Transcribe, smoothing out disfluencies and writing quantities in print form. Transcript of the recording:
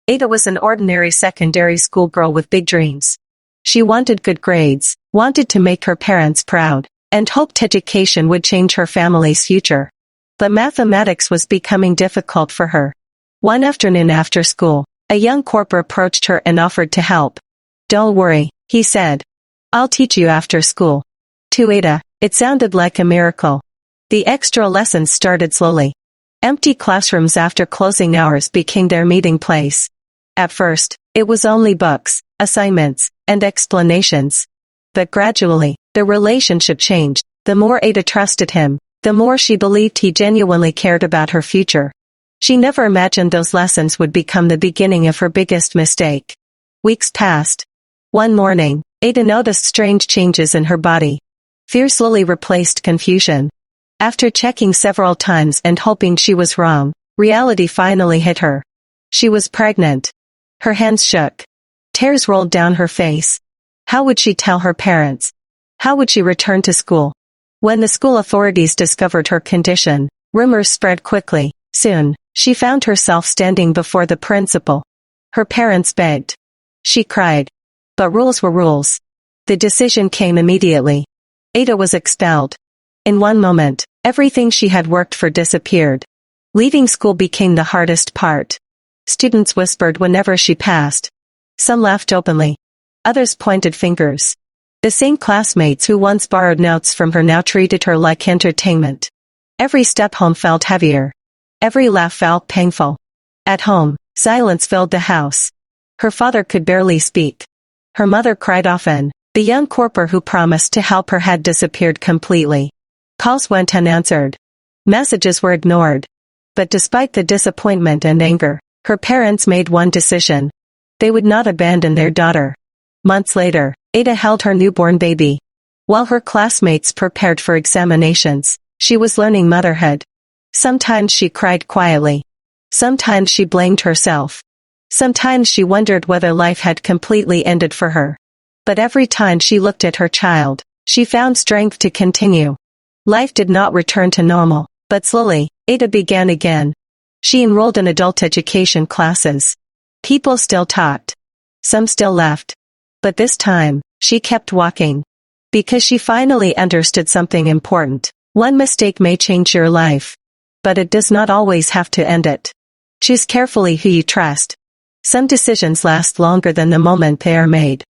Ada was an ordinary secondary school girl with big dreams. She wanted good grades, wanted to make her parents proud, and hoped education would change her family's future. But mathematics was becoming difficult for her. One afternoon after school, a young Corper approached her and offered to help. "Don't worry," he said. "I'll teach you after school." To Ada, it sounded like a miracle. The extra lessons started slowly. Empty classrooms after closing hours became their meeting place. At first, it was only books, assignments, and explanations. But gradually, the relationship changed. The more Ada trusted him, the more she believed he genuinely cared about her future. She never imagined those lessons would become the beginning of her biggest mistake. Weeks passed. One morning, Ada noticed strange changes in her body. Fear slowly replaced confusion. After checking several times and hoping she was wrong, reality finally hit her. She was pregnant. Her hands shook. Tears rolled down her face. How would she tell her parents? How would she return to school? When the school authorities discovered her condition, rumors spread quickly. Soon, she found herself standing before the principal. Her parents begged. She cried. But rules were rules. The decision came immediately. Ada was expelled. In one moment, everything she had worked for disappeared. Leaving school became the hardest part. Students whispered whenever she passed. Some laughed openly. Others pointed fingers. The same classmates who once borrowed notes from her now treated her like entertainment. Every step home felt heavier. Every laugh felt painful. At home, silence filled the house. Her father could barely speak. Her mother cried often. The young Corper who promised to help her had disappeared completely. Calls went unanswered. Messages were ignored. But despite the disappointment and anger, her parents made one decision. They would not abandon their daughter. Months later, Ada held her newborn baby. While her classmates prepared for examinations, she was learning motherhood. Sometimes she cried quietly. Sometimes she blamed herself. Sometimes she wondered whether life had completely ended for her. But every time she looked at her child, she found strength to continue. Life did not return to normal, but slowly, Ada began again. She enrolled in adult education classes. People still talked. Some still left. But this time, she kept walking. Because she finally understood something important. One mistake may change your life. But it does not always have to end it. Choose carefully who you trust. Some decisions last longer than the moment they are made.